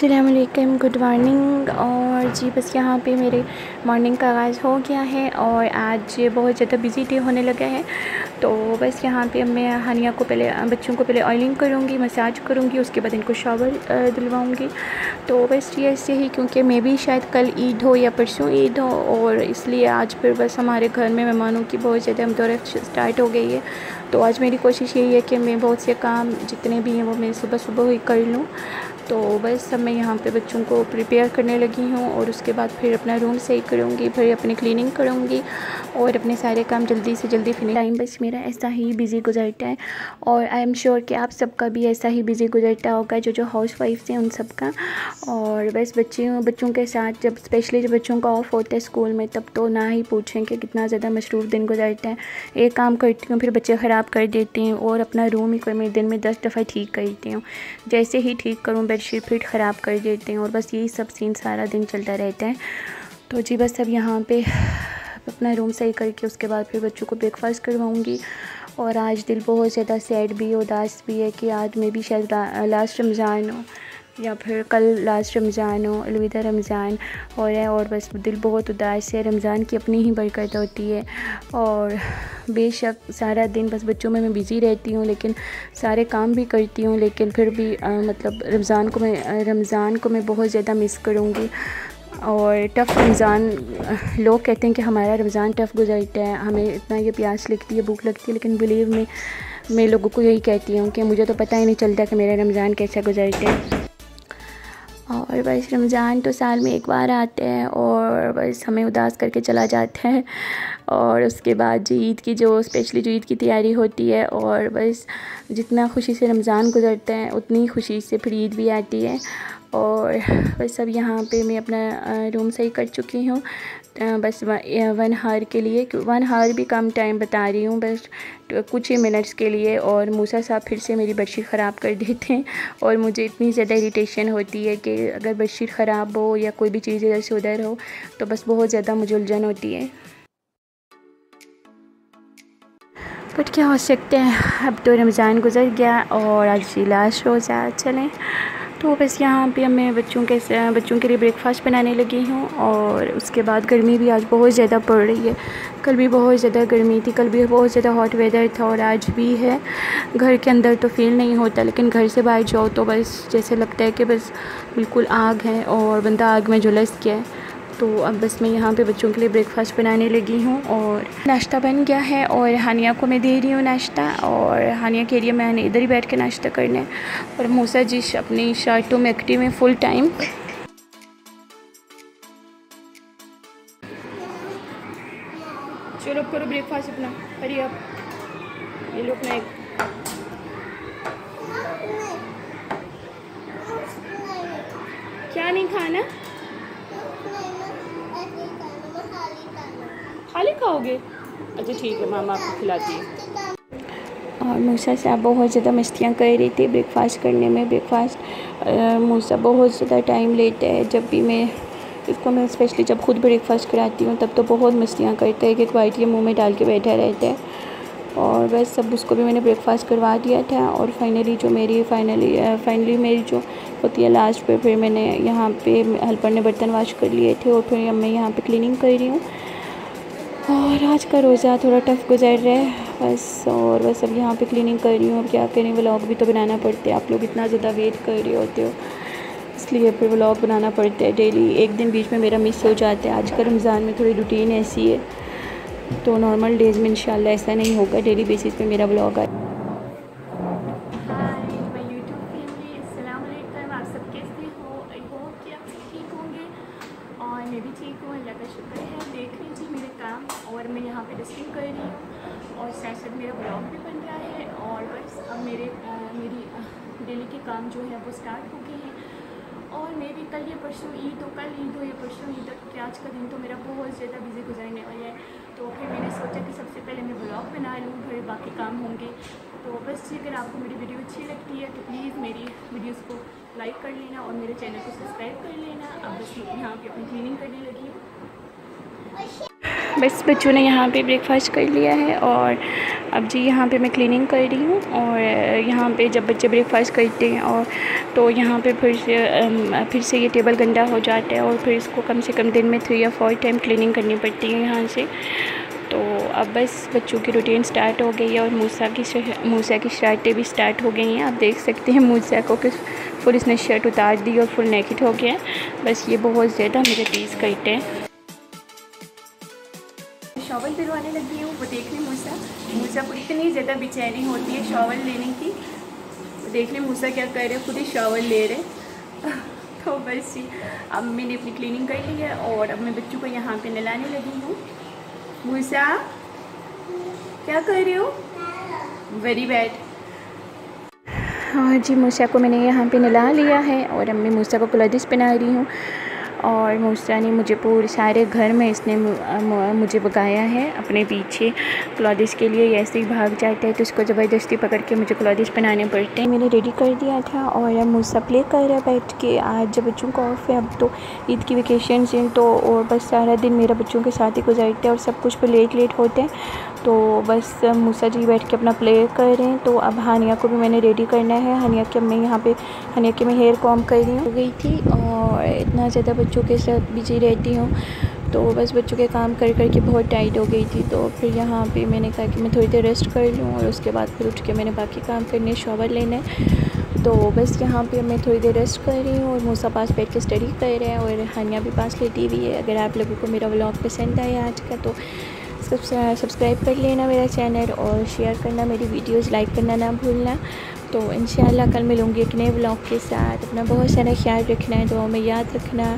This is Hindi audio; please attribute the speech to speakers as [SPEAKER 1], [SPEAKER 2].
[SPEAKER 1] अस्सलाम वालेकुम, गुड मॉर्निंग। और जी बस यहाँ पे मेरे मॉर्निंग का आगाज़ हो गया है और आज बहुत ज़्यादा बिज़ी डे होने लगा है। तो बस यहाँ पे मैं हानिया को पहले बच्चों को पहले ऑयलिंग करूँगी, मसाज करूँगी, उसके बाद इनको शावर दिलवाऊँगी। तो बस ये ऐसे ही, क्योंकि मैं भी शायद कल ईद हो या परसों ईद हो, और इसलिए आज फिर बस हमारे घर में मेहमानों की बहुत ज़्यादा दौड़ स्टार्ट हो गई है। तो आज मेरी कोशिश यही है कि मैं बहुत से काम जितने भी हैं वो मैं सुबह सुबह ही कर लूँ। तो बस अब मैं यहाँ पे बच्चों को प्रिपेयर करने लगी हूँ और उसके बाद फिर अपना रूम सही करूँगी, फिर अपनी क्लीनिंग करूँगी और अपने सारे काम जल्दी से जल्दी फिनिश। टाइम बस मेरा ऐसा ही बिज़ी गुजरता है और आई एम श्योर कि आप सबका भी ऐसा ही बिज़ी गुजरता होगा, जो हाउस वाइफ्स हैं उन सब का। और बस बच्चों के साथ जब स्पेशली जब बच्चों का ऑफ होता है स्कूल में, तब तो ना ही पूछें कि कितना ज़्यादा मसरूफ़ दिन गुजरता है। एक काम करती हूँ फिर बच्चे ख़राब कर देते हैं और अपना रूम ही मैं दिन में 10 दफ़ा ठीक करती हूँ। जैसे ही ठीक करूँ बेडशीट फिर ख़राब कर देते हैं और बस यही सब सीन सारा दिन चलता रहता है। तो जी बस अब यहाँ पे अपना रूम सही करके उसके बाद फिर बच्चों को ब्रेकफास्ट करवाऊँगी। और आज दिल बहुत ज़्यादा सैड भी उदास भी है कि आज में भी शायद लास्ट रमज़ान हो या फिर कल लास्ट रमज़ान हो, अलविदा रमज़ान हो रहा है। और बस दिल बहुत उदास है। रमज़ान की अपनी ही बरकत होती है और बेशक सारा दिन बस बच्चों में मैं बिज़ी रहती हूँ, लेकिन सारे काम भी करती हूँ, लेकिन फिर भी मतलब रमज़ान को मैं बहुत ज़्यादा मिस करूँगी। और टफ़ रमज़ान, लोग कहते हैं कि हमारा रमज़ान टफ़ गुजरता है, हमें इतना ये प्यास लगती है, भूख लगती है, लेकिन बिलीव में मैं लोगों को यही कहती हूँ कि मुझे तो पता ही नहीं चलता कि मेरा रमज़ान कैसा गुजरता है। और बस रमज़ान तो साल में एक बार आते हैं और बस हमें उदास करके चला जाता है। और उसके बाद जो ईद की स्पेशली जो ईद की तैयारी होती है, और बस जितना खुशी से रमज़ान गुजरता है उतनी खुशी से फिर ईद भी आती है। और बस अब यहाँ पे मैं अपना रूम सही कर चुकी हूँ। बस 1 हावर के लिए, 1 हावर भी कम टाइम बता रही हूँ, बस कुछ ही मिनट्स के लिए। और मूसा साहब फिर से मेरी बेडशीट ख़राब कर देते हैं और मुझे इतनी ज़्यादा इरिटेशन होती है कि अगर बेडशीट ख़राब हो या कोई भी चीज़ इधर से उधर हो तो बस बहुत ज़्यादा मुझे उलझन होती है। बट क्या हो सकते हैं, अब तो रमज़ान गुज़र गया और आज लास्ट रोज़ा चलें। तो बस यहाँ पे मैं बच्चों के लिए ब्रेकफास्ट बनाने लगी हूँ। और उसके बाद गर्मी भी आज बहुत ज़्यादा पड़ रही है। कल भी बहुत ज़्यादा गर्मी थी, कल भी बहुत ज़्यादा हॉट वेदर था और आज भी है। घर के अंदर तो फील नहीं होता, लेकिन घर से बाहर जाओ तो बस जैसे लगता है कि बस बिल्कुल आग है और बंदा आग में झुलस गया है। तो अब बस मैं यहाँ पे बच्चों के लिए ब्रेकफास्ट बनाने लगी हूँ और नाश्ता बन गया है और हानिया को मैं दे रही हूँ नाश्ता। और हानिया के लिए मैंने इधर ही बैठ के नाश्ता करना है और मूसा जी अपनी शर्टों में एक्टिव में फुल टाइम। चलो करो ब्रेकफास्ट अपना, हरी अब ये लोग ना क्या नहीं खाना, खाली खाओगे? अच्छा ठीक है, मामा आपको खिलाती है। और मूसा साहब बहुत ज़्यादा मस्तियाँ कर रही थी ब्रेकफास्ट करने में। मूसा बहुत ज़्यादा टाइम लेता है। जब भी मैं स्पेशली जब खुद ब्रेकफास्ट कराती हूँ तब तो बहुत मस्तियाँ करता है कि एक बाइट ये मुँह में डाल के बैठा रहता है। और बस सब उसको भी मैंने ब्रेकफास्ट करवा दिया था। और फाइनली मेरी जो होती है लास्ट पे, फिर मैंने यहाँ पे हेल्पर ने बर्तन वॉश कर लिए थे और फिर अब मैं यहाँ पे क्लीनिंग कर रही हूँ। और आज का रोज़ा थोड़ा टफ़ गुजर रहा है बस। और बस अब यहाँ पे क्लीनिंग कर रही हूँ। अब क्या करें, व्लॉग भी तो बनाना पड़ता है, आप लोग इतना ज़्यादा वेट कर रहे होते हो, इसलिए फिर व्लॉग बनाना पड़ता है डेली। एक दिन बीच में मेरा मिस हो जाता है। आज का रमज़ान में थोड़ी रूटीन ऐसी है, तो नॉर्मल डेज़ में इंशाल्लाह ऐसा नहीं होगा, डेली बेसिस पे मेरा व्लॉग आए। आप सब कैसे हो? आई होप कि आप ठीक होंगे और मैं भी ठीक हूँ, अल्लाह का शुक्र है। देख लीजिए मेरे काम, और मैं यहाँ पे डस्टिंग कर रही हूँ और साथ साथ मेरा ब्लॉग भी बन रहा है। और बस अब मेरी डेली के काम जो है वो स्टार्ट हो गए हैं। और मैं भी कल या परसों ईद हो या परसों ईद तक कि आज का दिन तो मेरा बहुत ज़्यादा बिजी गुजरने वाला है। तो फिर मैंने सोचा कि सबसे पहले मैं ब्लॉग बना लूँ, फिर बाकी काम होंगे। तो बस अगर आपको मेरी वीडियो अच्छी लगती है तो प्लीज़ मेरी वीडियोस को लाइक कर लेना और मेरे चैनल को सब्सक्राइब कर लेना। अब बस मैं यहाँ पे अपनी क्लीनिंग करने लगी हूँ। बस बच्चों ने यहाँ पे ब्रेकफास्ट कर लिया है और अब जी यहाँ पे मैं क्लीनिंग कर रही हूँ। और यहाँ पे जब बच्चे ब्रेकफास्ट करते हैं और तो यहाँ पे फिर से ये टेबल गंदा हो जाता है और फिर इसको कम से कम दिन में 3 या 4 टाइम क्लीनिंग करनी पड़ती है यहाँ से। तो अब बस बच्चों की रूटीन स्टार्ट हो गई है और मूसा की शर्टें भी स्टार्ट हो गई हैं। आप देख सकते हैं मूसा को कि फुल इसने शर्ट उतार दी और फुल नेकेड हो गया है। बस ये बहुत ज़्यादा मेरे टीज़ करते हैं। शॉवल दिलवाने लगी हूँ, वो देख लें मूसा को इतनी ज़्यादा बेचैनी होती है शॉवल लेने की। देख लें मूसा क्या कर रहे हैं, खुद ही शॉवल ले रहे। तो बस जी अब मैंने अपनी क्लीनिंग कर ली है और अब मैं बच्चों को यहाँ पे नहलाने लगी हूँ। मूसा क्या कर रहे हो? Very bad. और जी मूसा को मैंने यहाँ पे नहला लिया है और अब मैं मूसा को क्लोथिस पहना रही हूँ। और मूसा ने मुझे पूरे सारे घर में इसने मुझे भगाया है अपने पीछे क्लोथिस के लिए। ऐसे ही भाग जाता है तो उसको ज़बरदस्ती पकड़ के मुझे क्लोथिस पहनाने पड़ते हैं। मैंने रेडी कर दिया था और अब मूसा प्ले कर रहा है बैठ के। आज जब बच्चों का ऑफ है, अब तो ईद की वेकेशन हैं तो और बस सारा दिन मेरा बच्चों के साथ ही गुजरता है और सब कुछ पर लेट होते हैं। तो बस मूसा जी बैठ के अपना प्ले कर रहे हैं। तो अब हानिया को भी मैंने रेडी करना है। हानिया के मैं यहाँ पे हानिया के मैं हेयर कॉम्ब कर रही हूँ गई थी और इतना ज़्यादा बच्चों के साथ बिजी रहती हूँ तो बस बच्चों के काम कर के बहुत टाइट हो गई थी। तो फिर यहाँ पे मैंने कहा कि मैं थोड़ी देर रेस्ट कर लूँ और उसके बाद फिर उठ के मैंने बाकी काम करने, शॉवर लेना है। तो बस यहाँ पे मैं थोड़ी देर रेस्ट कर रही हूँ और मूसा पास बैठ के स्टडी कर रहे हैं और हानिया भी पास लेटी हुई है। अगर आप लोगों को मेरा व्लॉग पसंद आया आज का तो सब्सक्राइब कर लेना मेरा चैनल और शेयर करना, मेरी वीडियोस लाइक करना ना भूलना। तो इंशाल्लाह कल मिलूँगी एक नए व्लॉग के साथ। अपना बहुत सारा ख्याल रखना है, दुआ में याद रखना।